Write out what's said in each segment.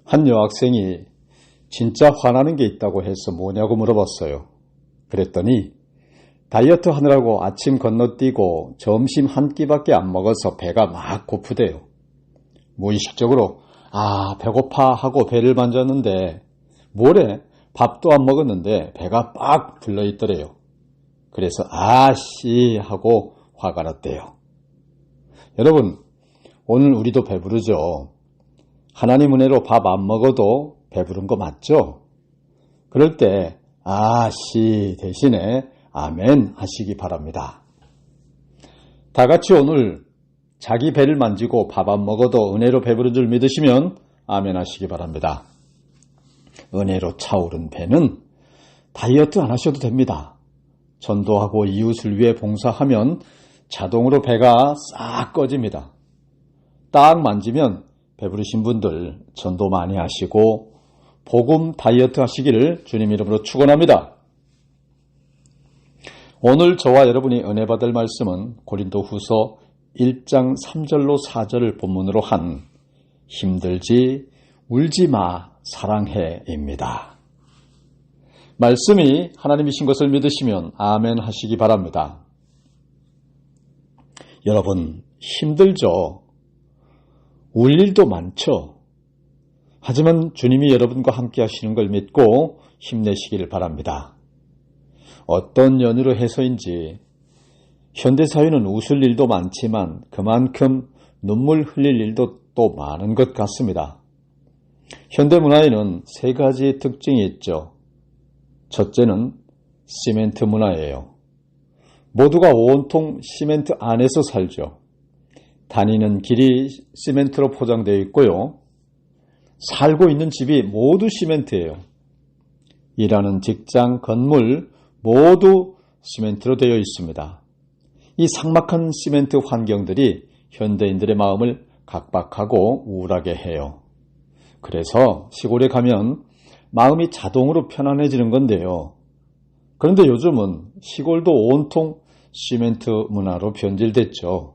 한 여학생이 진짜 화나는 게 있다고 해서 뭐냐고 물어봤어요. 그랬더니 다이어트 하느라고 아침 건너뛰고 점심 한 끼밖에 안 먹어서 배가 막 고프대요. 무의식적으로 배고파 하고 배를 만졌는데 뭐래? 밥도 안 먹었는데 배가 빡 불러있더래요. 그래서 아씨 하고 화가 났대요. 여러분, 오늘 우리도 배부르죠? 하나님 은혜로 밥 안 먹어도 배부른 거 맞죠? 그럴 때 아씨 대신에 아멘 하시기 바랍니다. 다 같이 오늘 자기 배를 만지고 밥 안 먹어도 은혜로 배부른 줄 믿으시면 아멘 하시기 바랍니다. 은혜로 차오른 배는 다이어트 안 하셔도 됩니다. 전도하고 이웃을 위해 봉사하면 자동으로 배가 싹 꺼집니다. 딱 만지면 배부르신 분들 전도 많이 하시고 복음 다이어트 하시기를 주님 이름으로 축원합니다. 오늘 저와 여러분이 은혜 받을 말씀은 고린도후서 1장 3절로 4절을 본문으로 한 힘들지 울지마 사랑해입니다. 말씀이 하나님이신 것을 믿으시면 아멘 하시기 바랍니다. 여러분, 힘들죠? 울 일도 많죠? 하지만 주님이 여러분과 함께 하시는 걸 믿고 힘내시기를 바랍니다. 어떤 연유로 해서인지 현대사회는 웃을 일도 많지만 그만큼 눈물 흘릴 일도 또 많은 것 같습니다. 현대문화에는 세 가지 특징이 있죠. 첫째는 시멘트 문화예요. 모두가 온통 시멘트 안에서 살죠. 다니는 길이 시멘트로 포장되어 있고요. 살고 있는 집이 모두 시멘트예요. 일하는 직장, 건물 모두 시멘트로 되어 있습니다. 이 삭막한 시멘트 환경들이 현대인들의 마음을 각박하고 우울하게 해요. 그래서 시골에 가면 마음이 자동으로 편안해지는 건데요. 그런데 요즘은 시골도 온통 시멘트 문화로 변질됐죠.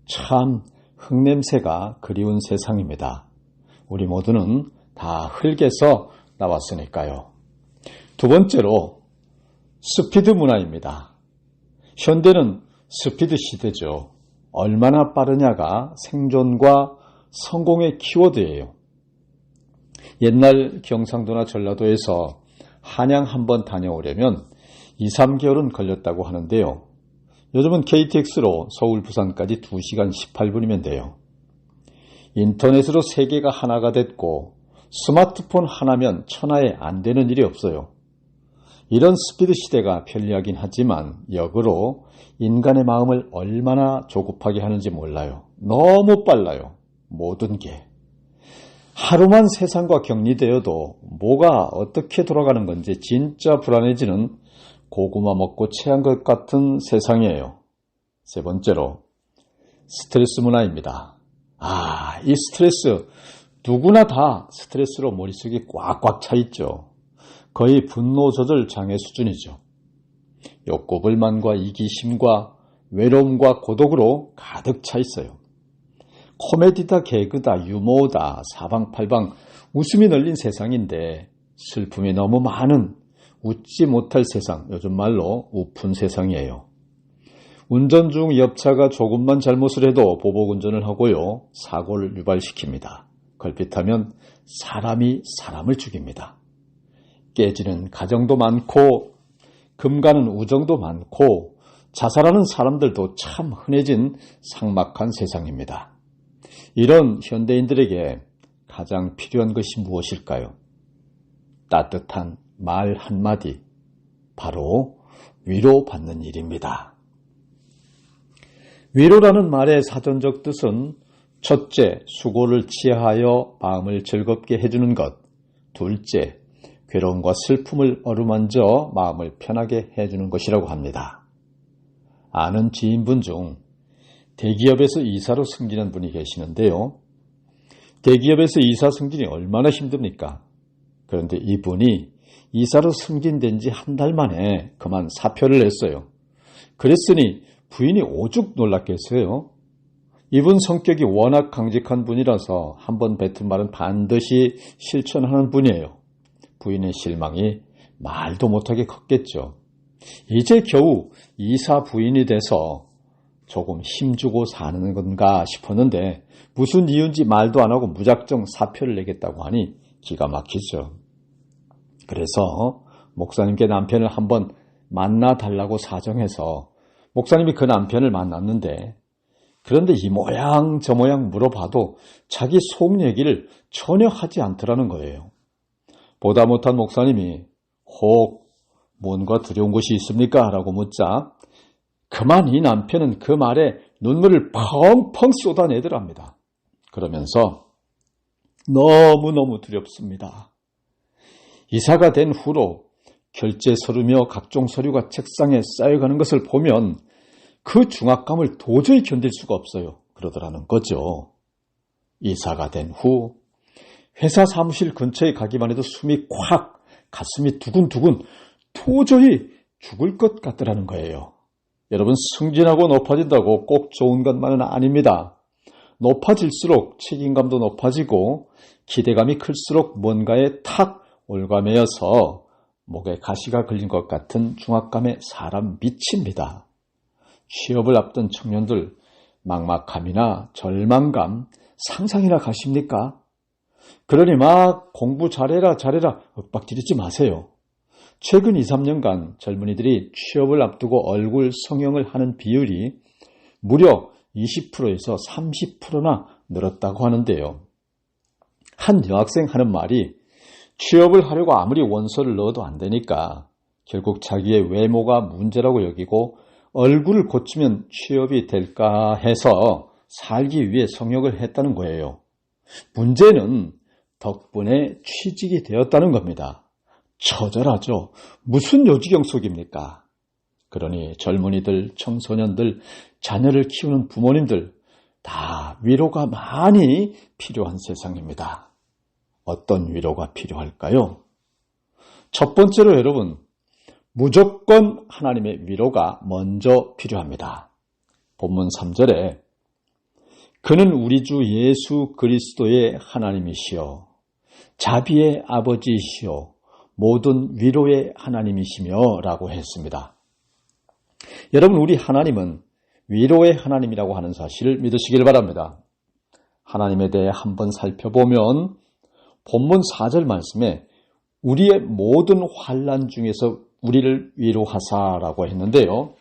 참 흙냄새가 그리운 세상입니다. 우리 모두는 다 흙에서 나왔으니까요. 두 번째로 스피드 문화입니다. 현대는 스피드 시대죠. 얼마나 빠르냐가 생존과 성공의 키워드예요. 옛날 경상도나 전라도에서 한양 한번 다녀오려면 2, 3개월은 걸렸다고 하는데요. 요즘은 KTX로 서울, 부산까지 2시간 18분이면 돼요. 인터넷으로 세계가 하나가 됐고 스마트폰 하나면 천하에 안 되는 일이 없어요. 이런 스피드 시대가 편리하긴 하지만 역으로 인간의 마음을 얼마나 조급하게 하는지 몰라요. 너무 빨라요. 모든 게. 하루만 세상과 격리되어도 뭐가 어떻게 돌아가는 건지 진짜 불안해지는 고구마 먹고 체한 것 같은 세상이에요. 세 번째로 스트레스 문화입니다. 이 스트레스 누구나 다 스트레스로 머릿속이 꽉꽉 차 있죠. 거의 분노 조절 장애 수준이죠. 욕구 불만과 이기심과 외로움과 고독으로 가득 차 있어요. 코미디다, 개그다, 유머다, 사방팔방 웃음이 널린 세상인데 슬픔이 너무 많은 웃지 못할 세상, 요즘 말로 우픈 세상이에요. 운전 중 옆차가 조금만 잘못을 해도 보복운전을 하고요. 사고를 유발시킵니다. 걸핏하면 사람이 사람을 죽입니다. 깨지는 가정도 많고 금가는 우정도 많고 자살하는 사람들도 참 흔해진 삭막한 세상입니다. 이런 현대인들에게 가장 필요한 것이 무엇일까요? 따뜻한 말 한마디, 바로 위로받는 일입니다. 위로라는 말의 사전적 뜻은 첫째, 수고를 취하여 마음을 즐겁게 해주는 것. 둘째, 괴로움과 슬픔을 어루만져 마음을 편하게 해주는 것이라고 합니다. 아는 지인분 중 대기업에서 이사로 승진한 분이 계시는데요. 대기업에서 이사 승진이 얼마나 힘듭니까? 그런데 이분이 이사로 승진된 지 한 달 만에 그만 사표를 냈어요. 그랬으니 부인이 오죽 놀랐겠어요. 이분 성격이 워낙 강직한 분이라서 한번 뱉은 말은 반드시 실천하는 분이에요. 부인의 실망이 말도 못하게 컸겠죠. 이제 겨우 이사 부인이 돼서 조금 힘주고 사는 건가 싶었는데 무슨 이유인지 말도 안 하고 무작정 사표를 내겠다고 하니 기가 막히죠. 그래서 목사님께 남편을 한번 만나달라고 사정해서 목사님이 그 남편을 만났는데, 그런데 이 모양 저 모양 물어봐도 자기 속 얘기를 전혀 하지 않더라는 거예요. 보다 못한 목사님이 혹 뭔가 두려운 것이 있습니까? 라고 묻자 그만 이 남편은 그 말에 눈물을 펑펑 쏟아내더랍니다. 그러면서 너무너무 두렵습니다. 이사가 된 후로 결제 서류며 각종 서류가 책상에 쌓여가는 것을 보면 그 중압감을 도저히 견딜 수가 없어요. 그러더라는 거죠. 이사가 된 후 회사 사무실 근처에 가기만 해도 숨이 콱, 가슴이 두근두근 도저히 죽을 것 같더라는 거예요. 여러분, 승진하고 높아진다고 꼭 좋은 것만은 아닙니다. 높아질수록 책임감도 높아지고 기대감이 클수록 뭔가에 탁 올가매어서 목에 가시가 걸린 것 같은 중압감에 사람 미칩니다. 취업을 앞둔 청년들, 막막함이나 절망감 상상이나 가십니까? 그러니 막 공부 잘해라 윽박지르지 마세요. 최근 2, 3년간 젊은이들이 취업을 앞두고 얼굴 성형을 하는 비율이 무려 20%에서 30%나 늘었다고 하는데요. 한 여학생 하는 말이 취업을 하려고 아무리 원서를 넣어도 안 되니까 결국 자기의 외모가 문제라고 여기고 얼굴을 고치면 취업이 될까 해서 살기 위해 성형을 했다는 거예요. 문제는 덕분에 취직이 되었다는 겁니다. 처절하죠. 무슨 요지경 속입니까? 그러니 젊은이들, 청소년들, 자녀를 키우는 부모님들 다 위로가 많이 필요한 세상입니다. 어떤 위로가 필요할까요? 첫 번째로 여러분, 무조건 하나님의 위로가 먼저 필요합니다. 본문 3절에 그는 우리 주 예수 그리스도의 하나님이시여 자비의 아버지이시여 모든 위로의 하나님이시며 라고 했습니다. 여러분, 우리 하나님은 위로의 하나님이라고 하는 사실을 믿으시길 바랍니다. 하나님에 대해 한번 살펴보면 본문 4절 말씀에 우리의 모든 환난 중에서 우리를 위로하사라고 했는데요.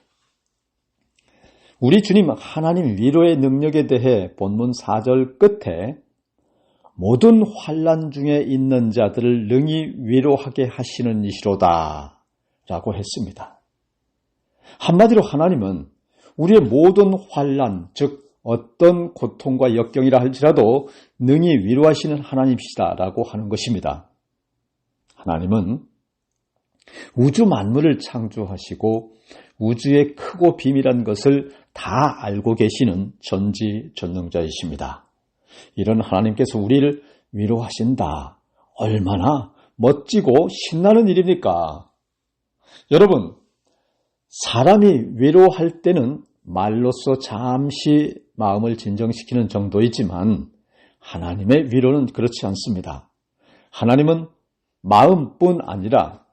우리 주님 하나님 위로의 능력에 대해 본문 4절 끝에 모든 환난 중에 있는 자들을 능히 위로하게 하시는 이시로다 라고 했습니다. 한마디로 하나님은 우리의 모든 환난, 즉 어떤 고통과 역경이라 할지라도 능히 위로하시는 하나님이시다라고 하는 것입니다. 하나님은 우주 만물을 창조하시고 우주의 크고 비밀한 것을 다 알고 계시는 전지전능자이십니다. 이런 하나님께서 우리를 위로하신다. 얼마나 멋지고 신나는 일입니까? 여러분, 사람이 위로할 때는 말로써 잠시 마음을 진정시키는 정도이지만 하나님의 위로는 그렇지 않습니다. 하나님은 마음뿐 아니라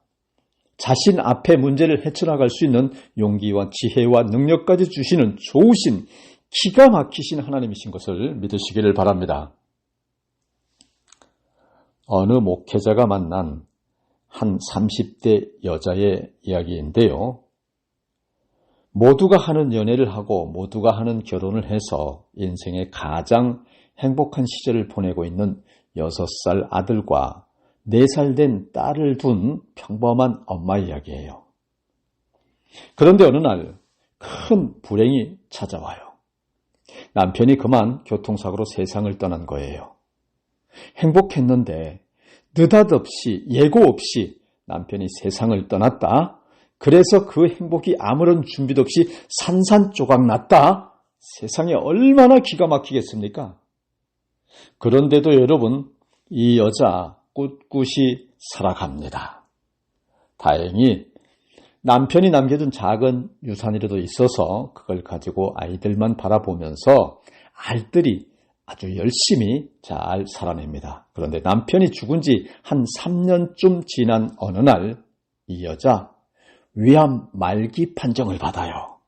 자신 앞에 문제를 헤쳐나갈 수 있는 용기와 지혜와 능력까지 주시는 좋으신 기가 막히신 하나님이신 것을 믿으시기를 바랍니다. 어느 목회자가 만난 한 30대 여자의 이야기인데요. 모두가 하는 연애를 하고 모두가 하는 결혼을 해서 인생의 가장 행복한 시절을 보내고 있는 6살 아들과 4살 된 딸을 둔 평범한 엄마 이야기예요. 그런데 어느 날 큰 불행이 찾아와요. 남편이 그만 교통사고로 세상을 떠난 거예요. 행복했는데 느닷없이 예고 없이 남편이 세상을 떠났다. 그래서 그 행복이 아무런 준비도 없이 산산조각 났다. 세상에 얼마나 기가 막히겠습니까? 그런데도 여러분, 이 여자 꿋꿋이 살아갑니다. 다행히 남편이 남겨준 작은 유산이라도 있어서 그걸 가지고 아이들만 바라보면서 알뜰히 아주 열심히 잘 살아냅니다. 그런데 남편이 죽은 지 한 3년쯤 지난 어느 날 이 여자 위암 말기 판정을 받아요.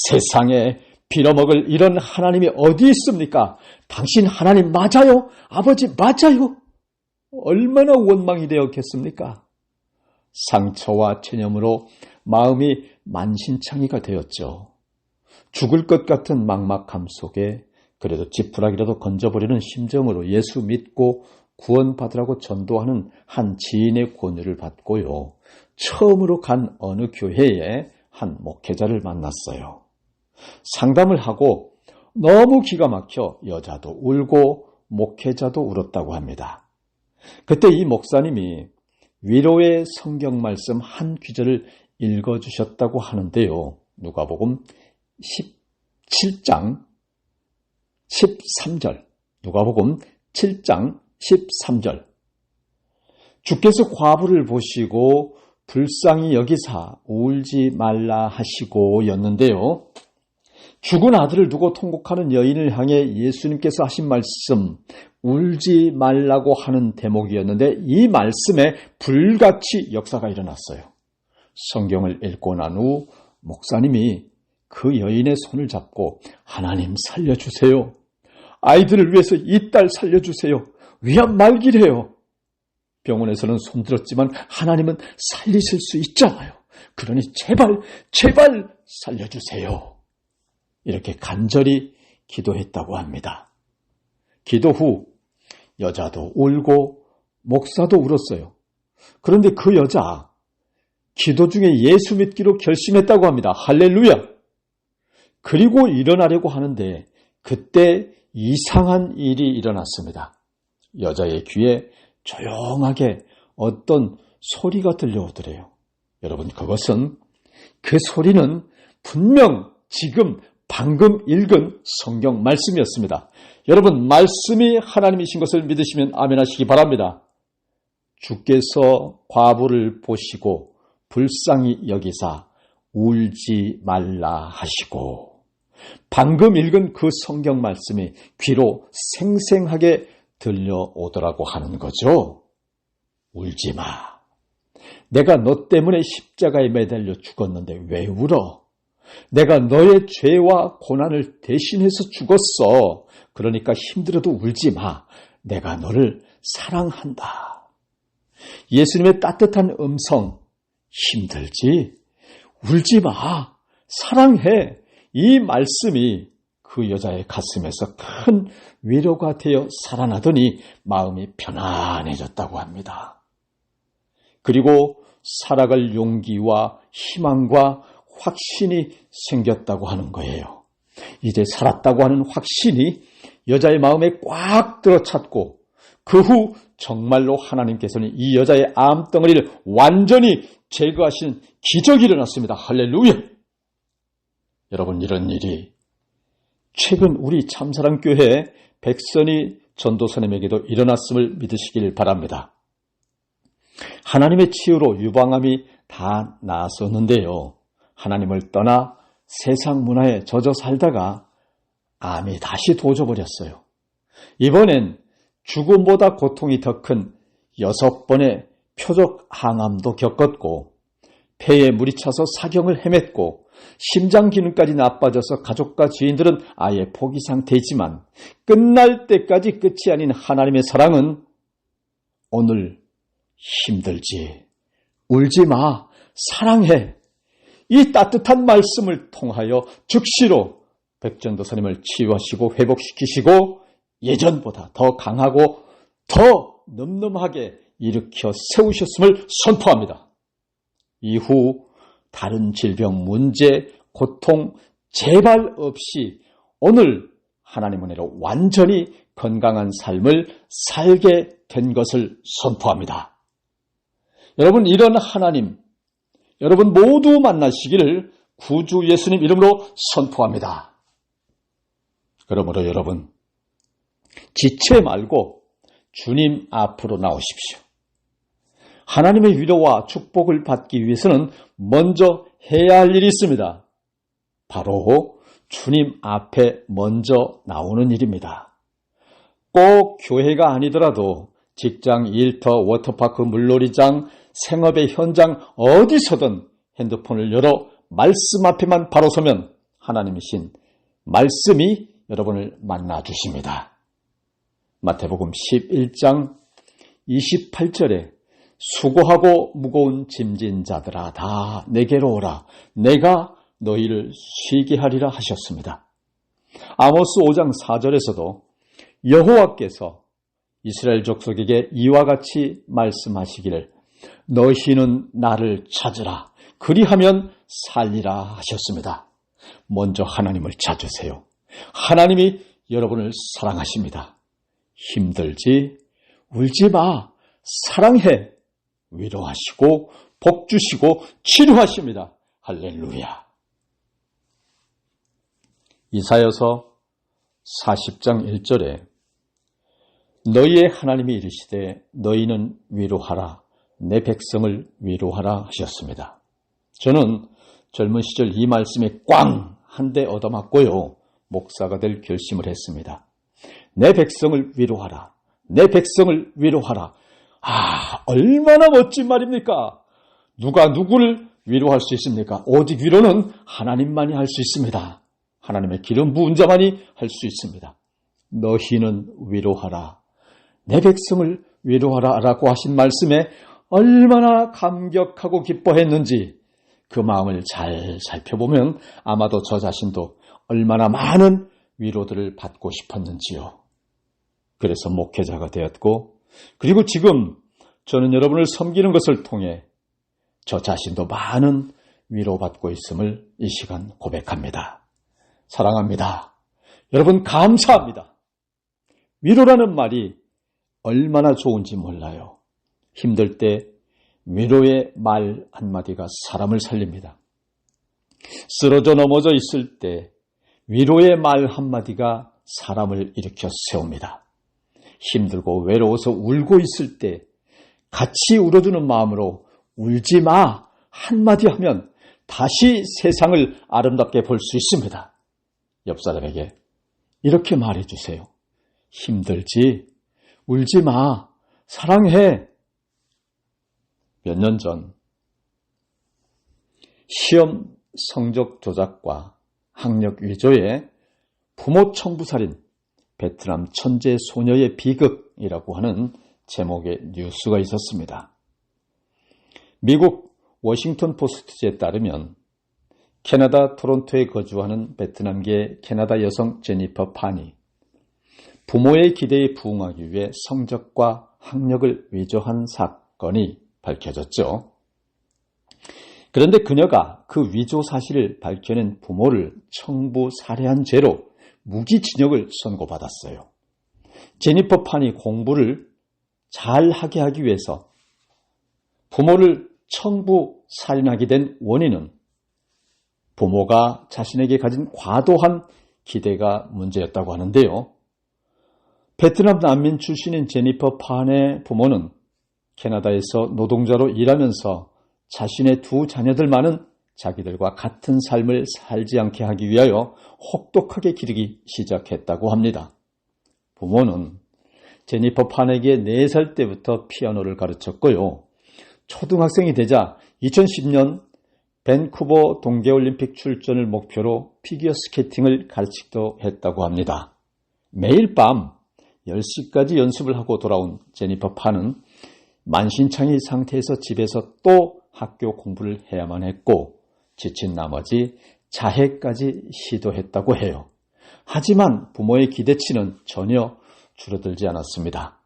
세상에 빌어먹을 이런 하나님이 어디 있습니까? 당신 하나님 맞아요? 아버지 맞아요? 얼마나 원망이 되었겠습니까? 상처와 체념으로 마음이 만신창이가 되었죠. 죽을 것 같은 막막함 속에 그래도 지푸라기라도 건져버리는 심정으로 예수 믿고 구원받으라고 전도하는 한 지인의 권유를 받고요. 처음으로 간 어느 교회에 한 목회자를 만났어요. 상담을 하고 너무 기가 막혀 여자도 울고 목회자도 울었다고 합니다. 그때 이 목사님이 위로의 성경 말씀 한 구절을 읽어주셨다고 하는데요. 누가복음 17장 13절, 누가복음 7장 13절. 주께서 과부를 보시고 불쌍히 여기사 울지 말라 하시고 였는데요. 죽은 아들을 두고 통곡하는 여인을 향해 예수님께서 하신 말씀, 울지 말라고 하는 대목이었는데 이 말씀에 불같이 역사가 일어났어요. 성경을 읽고 난 후 목사님이 그 여인의 손을 잡고 하나님 살려주세요. 아이들을 위해서 이 딸 살려주세요. 위암 말기래요. 병원에서는 손들었지만 하나님은 살리실 수 있잖아요. 그러니 제발 살려주세요. 이렇게 간절히 기도했다고 합니다. 기도 후 여자도 울고 목사도 울었어요. 그런데 그 여자 기도 중에 예수 믿기로 결심했다고 합니다. 할렐루야! 그리고 일어나려고 하는데 그때 이상한 일이 일어났습니다. 여자의 귀에 조용하게 어떤 소리가 들려오더래요. 여러분, 그 소리는 분명 지금 방금 읽은 성경 말씀이었습니다. 여러분, 말씀이 하나님이신 것을 믿으시면 아멘 하시기 바랍니다. 주께서 과부를 보시고 불쌍히 여기사 울지 말라 하시고, 방금 읽은 그 성경 말씀이 귀로 생생하게 들려오더라고 하는 거죠. 울지 마. 내가 너 때문에 십자가에 매달려 죽었는데 왜 울어? 내가 너의 죄와 고난을 대신해서 죽었어. 그러니까 힘들어도 울지 마. 내가 너를 사랑한다. 예수님의 따뜻한 음성, 힘들지? 울지 마. 사랑해. 이 말씀이 그 여자의 가슴에서 큰 위로가 되어 살아나더니 마음이 편안해졌다고 합니다. 그리고 살아갈 용기와 희망과 확신이 생겼다고 하는 거예요. 이제 살았다고 하는 확신이 여자의 마음에 꽉 들어찼고 그 후 정말로 하나님께서는 이 여자의 암덩어리를 완전히 제거하신 기적이 일어났습니다. 할렐루야! 여러분, 이런 일이 최근 우리 참사랑교회 백선희 전도사님에게도 일어났음을 믿으시길 바랍니다. 하나님의 치유로 유방암이 다 나았었는데요. 하나님을 떠나 세상 문화에 젖어 살다가 암이 다시 도져버렸어요. 이번엔 죽음보다 고통이 더 큰 6번의 표적 항암도 겪었고 폐에 물이 차서 사경을 헤맸고 심장 기능까지 나빠져서 가족과 지인들은 아예 포기 상태이지만 끝날 때까지 끝이 아닌 하나님의 사랑은 오늘 힘들지, 울지 마, 사랑해. 이 따뜻한 말씀을 통하여 즉시로 백전도사님을 치유하시고 회복시키시고 예전보다 더 강하고 더 늠름하게 일으켜 세우셨음을 선포합니다. 이후 다른 질병, 문제, 고통, 재발 없이 오늘 하나님 은혜로 완전히 건강한 삶을 살게 된 것을 선포합니다. 여러분, 이런 하나님, 여러분 모두 만나시기를 구주 예수님 이름으로 선포합니다. 그러므로 여러분, 지체 말고 주님 앞으로 나오십시오. 하나님의 위로와 축복을 받기 위해서는 먼저 해야 할 일이 있습니다. 바로 주님 앞에 먼저 나오는 일입니다. 꼭 교회가 아니더라도 직장, 일터, 워터파크, 물놀이장, 생업의 현장 어디서든 핸드폰을 열어 말씀 앞에만 바로 서면 하나님이신 말씀이 여러분을 만나 주십니다. 마태복음 11장 28절에 수고하고 무거운 짐진 자들아 다 내게로 오라. 내가 너희를 쉬게 하리라 하셨습니다. 아모스 5장 4절에서도 여호와께서 이스라엘 족속에게 이와 같이 말씀하시기를 너희는 나를 찾으라. 그리하면 살리라 하셨습니다. 먼저 하나님을 찾으세요. 하나님이 여러분을 사랑하십니다. 힘들지, 울지 마. 사랑해. 위로하시고 복 주시고 치료하십니다. 할렐루야. 이사야서 40장 1절에 너희의 하나님이 이르시되 너희는 위로하라. 내 백성을 위로하라 하셨습니다. 저는 젊은 시절 이 말씀에 꽝! 한 대 얻어맞고요. 목사가 될 결심을 했습니다. 내 백성을 위로하라. 내 백성을 위로하라. 얼마나 멋진 말입니까? 누가 누구를 위로할 수 있습니까? 오직 위로는 하나님만이 할 수 있습니다. 하나님의 기름 부은 자만이 할 수 있습니다. 너희는 위로하라. 내 백성을 위로하라 라고 하신 말씀에 얼마나 감격하고 기뻐했는지 그 마음을 잘 살펴보면 아마도 저 자신도 얼마나 많은 위로들을 받고 싶었는지요. 그래서 목회자가 되었고 그리고 지금 저는 여러분을 섬기는 것을 통해 저 자신도 많은 위로받고 있음을 이 시간 고백합니다. 사랑합니다. 여러분 감사합니다. 위로라는 말이 얼마나 좋은지 몰라요. 힘들 때 위로의 말 한마디가 사람을 살립니다. 쓰러져 넘어져 있을 때 위로의 말 한마디가 사람을 일으켜 세웁니다. 힘들고 외로워서 울고 있을 때 같이 울어주는 마음으로 울지 마 한마디 하면 다시 세상을 아름답게 볼 수 있습니다. 옆 사람에게 이렇게 말해주세요. 힘들지? 울지 마. 사랑해. 몇 년 전 시험 성적 조작과 학력 위조에 부모 청부살인 베트남 천재 소녀의 비극이라고 하는 제목의 뉴스가 있었습니다. 미국 워싱턴 포스트지에 따르면 캐나다 토론토에 거주하는 베트남계 캐나다 여성 제니퍼 파니, 부모의 기대에 부응하기 위해 성적과 학력을 위조한 사건이 밝혀졌죠. 그런데 그녀가 그 위조 사실을 밝혀낸 부모를 청부 살해한 죄로 무기징역을 선고받았어요. 제니퍼 판이 공부를 잘하게 하기 위해서 부모를 청부 살인하게 된 원인은 부모가 자신에게 가진 과도한 기대가 문제였다고 하는데요. 베트남 난민 출신인 제니퍼 판의 부모는 캐나다에서 노동자로 일하면서 자신의 두 자녀들만은 자기들과 같은 삶을 살지 않게 하기 위하여 혹독하게 기르기 시작했다고 합니다. 부모는 제니퍼 판에게 4살 때부터 피아노를 가르쳤고요. 초등학생이 되자 2010년 밴쿠버 동계올림픽 출전을 목표로 피겨스케이팅을 가르치기도 했다고 합니다. 매일 밤 10시까지 연습을 하고 돌아온 제니퍼 판은 만신창이 상태에서 집에서 또 학교 공부를 해야만 했고 지친 나머지 자해까지 시도했다고 해요. 하지만 부모의 기대치는 전혀 줄어들지 않았습니다.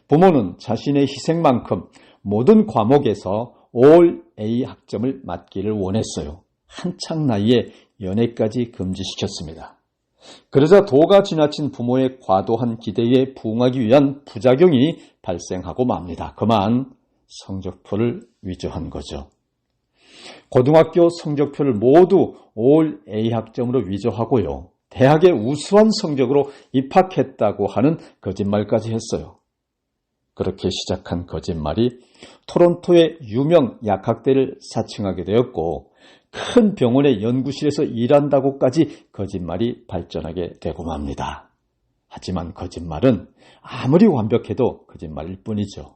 부모는 자신의 희생만큼 모든 과목에서 올 A 학점을 맞기를 원했어요. 한창 나이에 연애까지 금지시켰습니다. 그러자 도가 지나친 부모의 과도한 기대에 부응하기 위한 부작용이 발생하고 맙니다. 그만 성적표를 위조한 거죠. 고등학교 성적표를 모두 올 A 학점으로 위조하고요. 대학에 우수한 성적으로 입학했다고 하는 거짓말까지 했어요. 그렇게 시작한 거짓말이 토론토의 유명 약학대를 사칭하게 되었고 큰 병원의 연구실에서 일한다고까지 거짓말이 발전하게 되고 맙니다. 하지만 거짓말은 아무리 완벽해도 거짓말일 뿐이죠.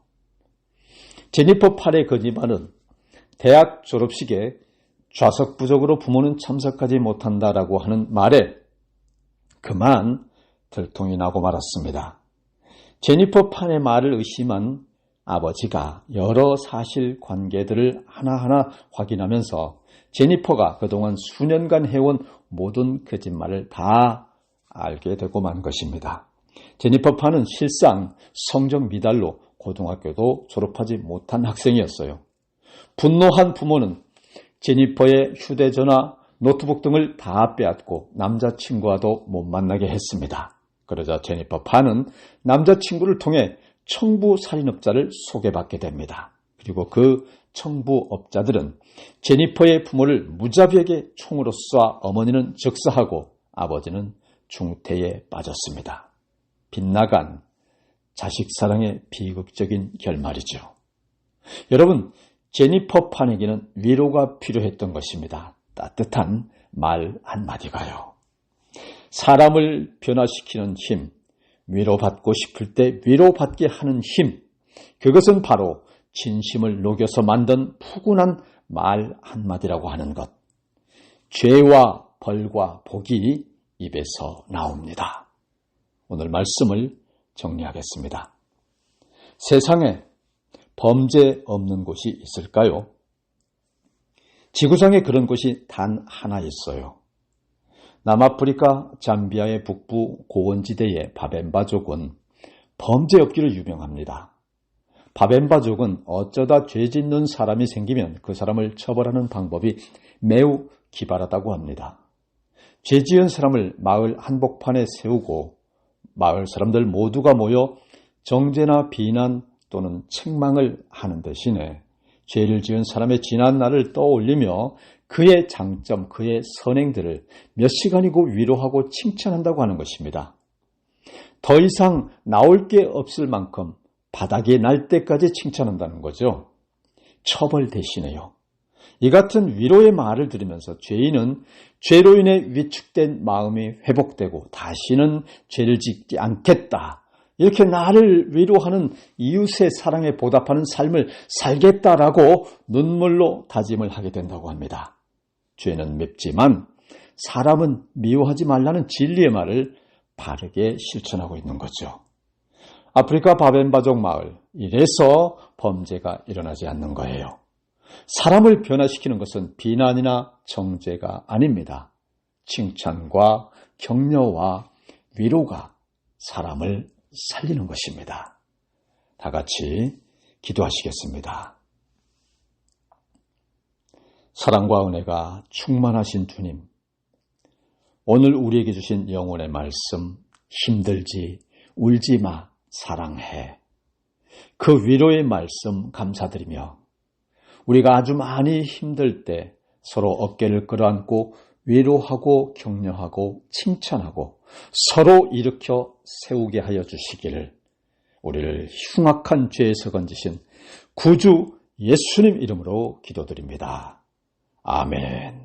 제니퍼 팔의 거짓말은 대학 졸업식에 좌석 부족으로 부모는 참석하지 못한다라고 하는 말에 그만 들통이 나고 말았습니다. 제니퍼 판의 말을 의심한 아버지가 여러 사실관계들을 하나하나 확인하면서 제니퍼가 그동안 수년간 해온 모든 거짓말을 다 알게 되고 만 것입니다. 제니퍼 판은 실상 성적 미달로 고등학교도 졸업하지 못한 학생이었어요. 분노한 부모는 제니퍼의 휴대전화, 노트북 등을 다 빼앗고 남자친구와도 못 만나게 했습니다. 그러자 제니퍼 판은 남자친구를 통해 청부살인업자를 소개받게 됩니다. 그리고 그 청부업자들은 제니퍼의 부모를 무자비하게 총으로 쏴 어머니는 즉사하고 아버지는 중태에 빠졌습니다. 빗나간 자식 사랑의 비극적인 결말이죠. 여러분, 제니퍼 판에게는 위로가 필요했던 것입니다. 따뜻한 말 한마디가요. 사람을 변화시키는 힘, 위로받고 싶을 때 위로받게 하는 힘, 그것은 바로 진심을 녹여서 만든 푸근한 말 한마디라고 하는 것. 죄와 벌과 복이 입에서 나옵니다. 오늘 말씀을 정리하겠습니다. 세상에 범죄 없는 곳이 있을까요? 지구상에 그런 곳이 단 하나 있어요. 남아프리카 잠비아의 북부 고원지대의 바벤바족은 범죄 없기로 유명합니다. 바벤바족은 어쩌다 죄 짓는 사람이 생기면 그 사람을 처벌하는 방법이 매우 기발하다고 합니다. 죄 지은 사람을 마을 한복판에 세우고 마을 사람들 모두가 모여 정죄나 비난 또는 책망을 하는 대신에 죄를 지은 사람의 지난 날을 떠올리며 그의 장점, 그의 선행들을 몇 시간이고 위로하고 칭찬한다고 하는 것입니다. 더 이상 나올 게 없을 만큼 바닥에 날 때까지 칭찬한다는 거죠. 처벌 대신에요. 이 같은 위로의 말을 들으면서 죄인은 죄로 인해 위축된 마음이 회복되고 다시는 죄를 짓지 않겠다. 이렇게 나를 위로하는 이웃의 사랑에 보답하는 삶을 살겠다라고 눈물로 다짐을 하게 된다고 합니다. 죄는 맵지만 사람은 미워하지 말라는 진리의 말을 바르게 실천하고 있는 거죠. 아프리카 바벤바족 마을, 이래서 범죄가 일어나지 않는 거예요. 사람을 변화시키는 것은 비난이나 정죄가 아닙니다. 칭찬과 격려와 위로가 사람을 살리는 것입니다. 다 같이 기도하시겠습니다. 사랑과 은혜가 충만하신 주님, 오늘 우리에게 주신 영혼의 말씀, 힘들지, 울지 마, 사랑해. 그 위로의 말씀 감사드리며 우리가 아주 많이 힘들 때 서로 어깨를 끌어안고 위로하고 격려하고 칭찬하고 서로 일으켜 세우게 하여 주시기를 우리를 흉악한 죄에서 건지신 구주 예수님 이름으로 기도드립니다. 아멘.